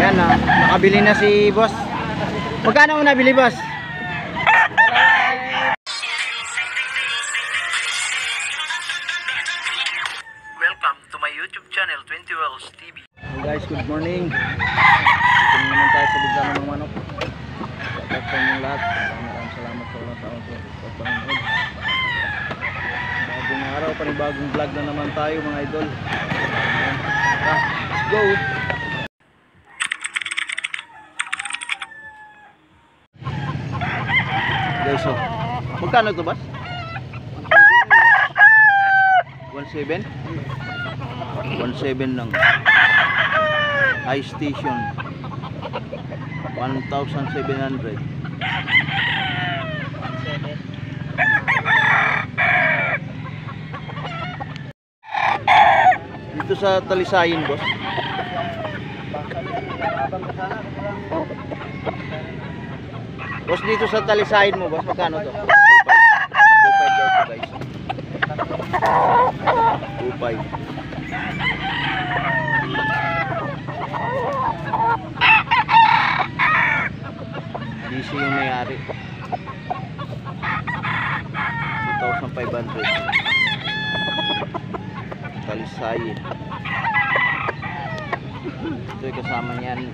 Yan na, nakabili na si boss. Magkano mo nabili, boss? Welcome to my YouTube channel, 20 Wells TV. Hey guys, good morning. Ito naman tayo sa bigla ng manok. Shout sa inyong lahat. Maraming salamat sa mga taon sa panonood. Bagong araw, panibagong vlog na naman tayo mga idol. Let's go! Guys, so, magkano ito ba? 1.7? 1.7 lang. High station 1,700. Dito sa Talisayin, boss. Boss, dito sa Talisayin mo, boss, magkano to? 2.5 daw to, guys. 2.5. DC yung mayari. 2,500. Talisayin. Ito yung kasama niyan.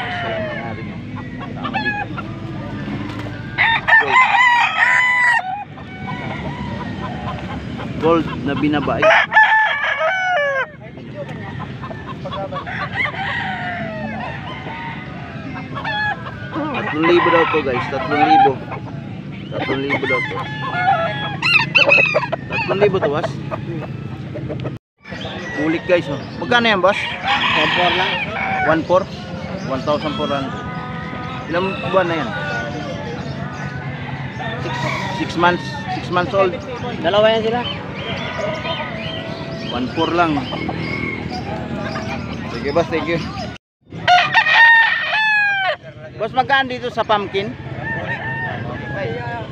Isa lang mayari mo. Tama dito. Gold na binabay. 3,000 daw to, guys. 3,000. 3,000 daw to. 3,000 to, boss. Ulit, guys, oh. Magkano yan, boss? 1,400 lang. 1,400? 1,400. Ilang buwan na yan? 6 months. 6 months old. Dalawa yan sila. 1,400 lang. Sige, boss, thank you. Boss, magkano dito sa pumpkin?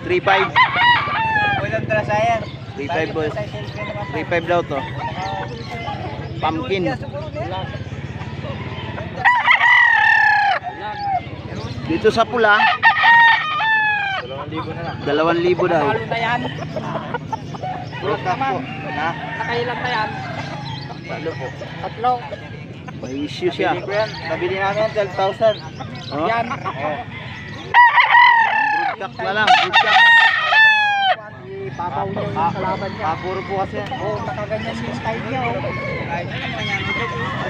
3,500. 3,500, boss. 3,500 daw to. Pumpkin. Dito sa pula 2,000 na lang. 2,000 daw. Nakailan na yan? Talo po. Tatlo. May issue siya. Nabili namin 12,000. Oh? Yan. Broodcock na lang. Broodcock. Ipapaw niya yung kalaban niya. Puro po kasi. Oo, nakaganyan yung style niya.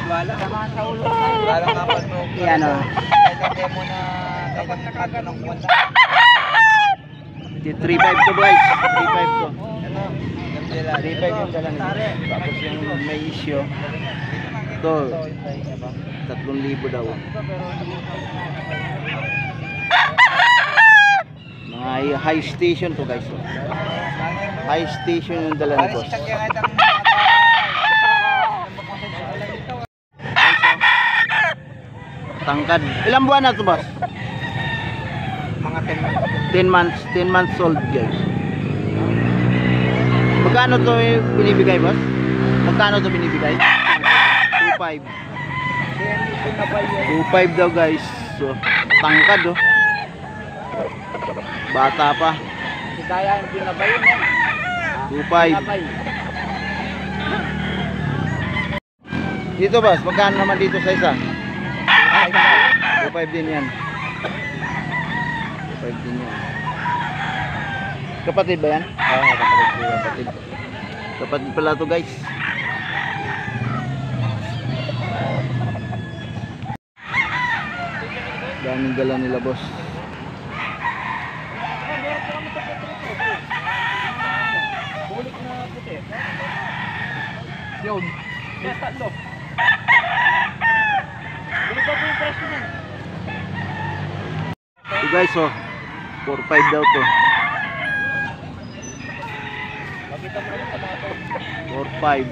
Wala. Samahan sa ulo. Wala nga pa no. Yan o. Kaya mo na kapag nakaganong wala. 3,500 to, guys. 3,500 to. 3,500 yung dala nila. Tapos yung may issue. Ito. 3,000 daw. Mga high station to, guys. High station yung dala ni boss. Tangkad. Ilang buwan na to, boss? Mga 10 months. 10 months old, guys. Magkano to binibigay, boss? Magkano to binibigay? 2,500. 2,500 daw, guys. So, tangkad, oh. Bata pa. Hidaya yung binabay yun yan. 2,500. Dito, boss, magkano naman dito sa isa? 2,500 din yan. 2,500 din yan. Kapatid ba yan? Oo, kapatid. Kapatid pala to, guys. Daming dala nila, boss. Yun. Yes, tatlo. So, guys, oh. 4,500 daw to. 4,500.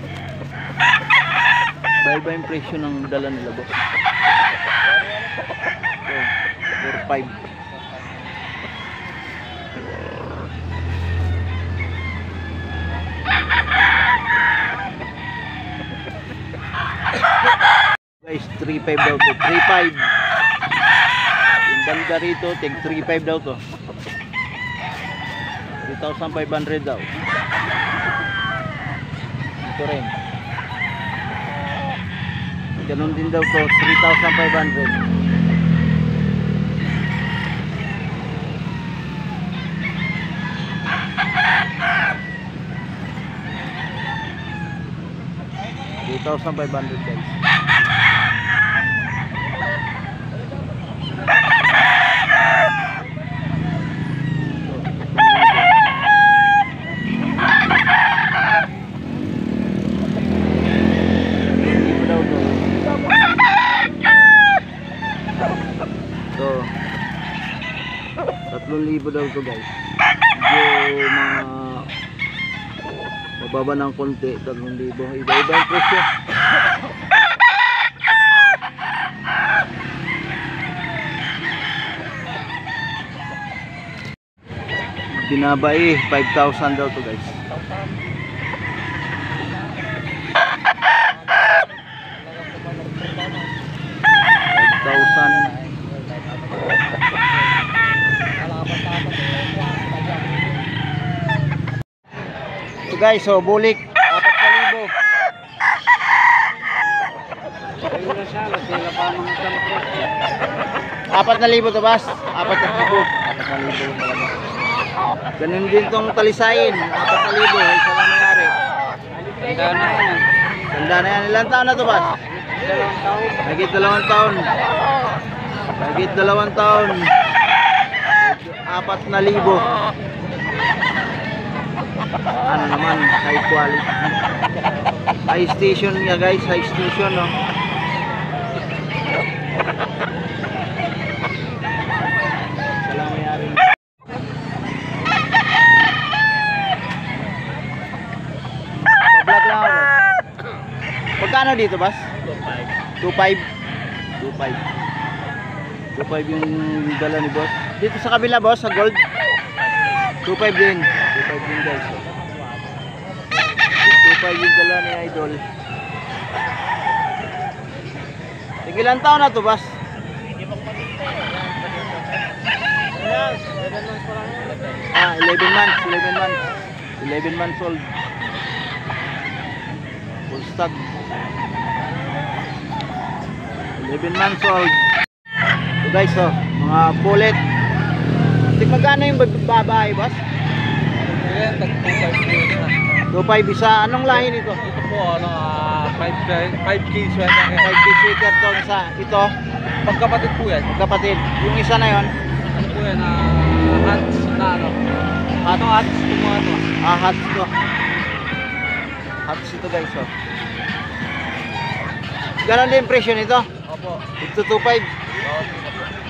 Bye-bye yung presyo ng dala nila, boss. So, 4,500. 3.5 daw to. 3.5. Yung banda rito, tig 3.5 daw to. 3,500 daw. Ito rin. Ganun din daw to, 3,500. $3,500 guys. So, 3,000 daw to guys. Medyo mababa ng konti, 3,000. Iba-iba yung presyo. Binabae, 5,000 daw to guys. So guys, so bulik 4,000. Ayun na siya, sila pa mga kampro. 4,000 to bas. 4,000. 4,000 talaga. Ganun din tong talisayin, 4,000. Isa lang nangyari. Tanda na yan. Tanda na yan. Ilang taon na to bas? 2 taon. Higit 2 taon. Higit 2 taon. 4,000. Ano naman, high quality. High station nga guys, high station no. Salang mayari. Pag-vlog lang ako. Magkano dito bas? 2.5. 2.5 yung dala ni boss. Dito sa kabila boss, sa gold 2.5 din. 2.5 din guys. 2.5 yung dala ni Idol. Ilang taon na to boss? Ah, 11 months. 11 months old. Full stock. 11 months old. So guys, oh, mga bullet. Magkano yung babae, boss? Ayan, tag 2.5 2.5 isa. Anong lahi nito? Ito po, 5K swelda. 5 shaker to isa. Ito, Pagkapatid po yan. kapatid. Yung isa na yon, Ano po yan, hats na ano. Ano hats po mga ito. hats to. Hats ito guys, oh. Ganon din presyo nito. Opo. Ito 2.5.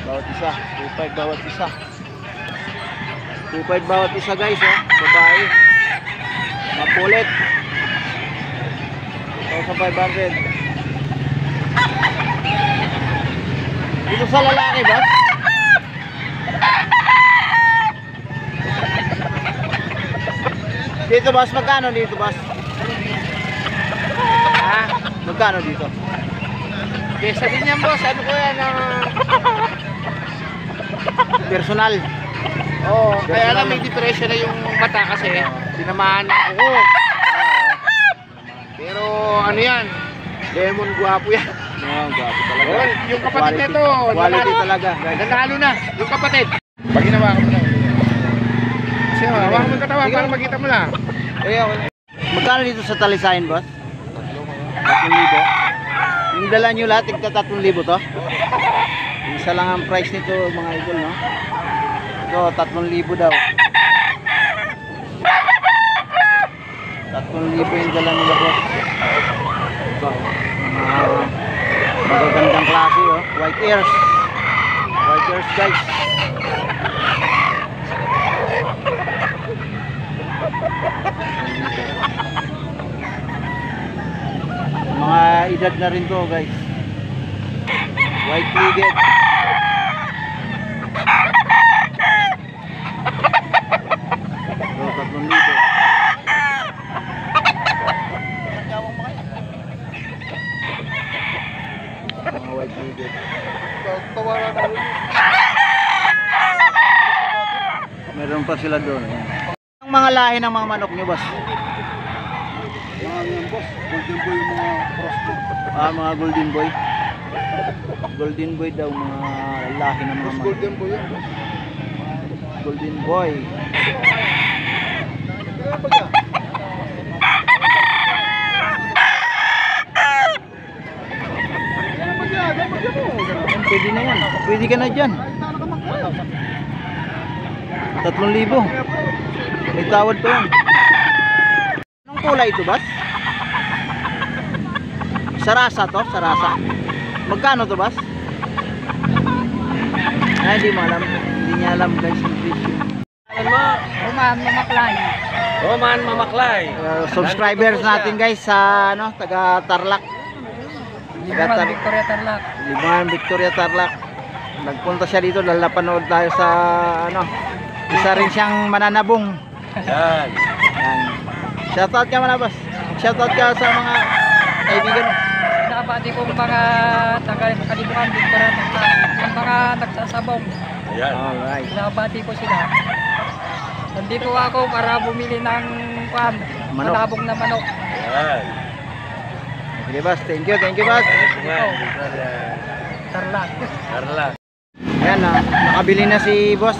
Bawat isa. 2.5 bawat isa. 2.5 bawat isa guys, oh. Babae. Mapulit. 2,500. Dito sa lalaki ba? Dito boss, magkano dito boss? Ha? Magkano dito? Kesa din yan boss, ano ko yan Personal. Oo, Personal. kaya lang may depression na yung mata kasi tinamaan ng kuko. Pero ano yan, lemon guwapo yan. Oh, gwapo talaga. Oh, yung kapatid Quality. nito, Quality nanalo. talaga. Nanalo na, yung kapatid. Pag hinawakan mo na. Kasi hawakan mo yung katawan para makita mo lang. Magkano dito sa talisayin boss? 3,000. Yung dala nyo lahat, tigta 3,000 to. Isa lang ang price nito mga idol, no? Ito, 3,000 daw. 3,000 yung dala nila boss. Ito, magagandang klase, oh. White ears. White ears guys. Mga edad na rin to guys. White legged. So, 3,000. Mga paligid. Tawaran na rin. Meron pa sila doon. Ayan. Ang mga lahi ng mga manok nyo, boss? Mga yan, boss. Golden boy yung mga crossbow. Mga golden boy. Golden boy daw, mga lahi ng mga manok. Golden boy yan, boss. Golden boy. Pwede na yan. Pwede ka na dyan. 3,000. May tawad pa yan. Anong kulay ito, boss? Sarasa to? Sarasa. Magkano to, boss? Ay, hindi mo alam. Hindi niya alam, guys, yung presyo. Roman Mamaklay. Subscribers natin, guys, sa ano, taga Tarlac. Libangan Victoria Tarlac. Libangan Victoria Tarlac. Nagpunta siya dito dahil napanood tayo sa ano, isa rin siyang mananabong. Yan. Yan. Shoutout ka mana, boss. Shoutout ka sa mga kaibigan mo. Nakabati kong mga taga-Libangan Victoria Tarlac. Yung mga nagsasabong. Ayan. Alright. Nakabati ko sila. Nandito ako para bumili ng Manok. manabong na manok. Ayan. Okay, boss. Thank you, boss. Tarlac. Tarlac. Ayan, nakabili na si boss.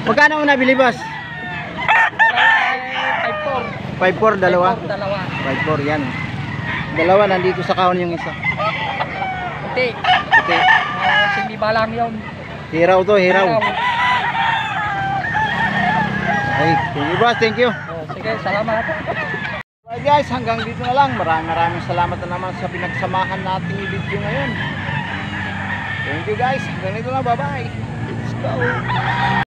Magkano mo nabili, boss? 5-4. 5,400, dalawa. 5-4, 5,400, yan. Dalawa, nandito sa kahon yung isa. Hindi. Okay. Hindi balang yun. Hiraw to, hiraw. Okay, thank you, boss. Thank you. Oh, sige, salamat. Alright, guys, hanggang dito na lang. Maraming salamat na naman sa pinagsamahan nating video ngayon. Thank you, guys. Hanggang dito na. Bye-bye. Let's go.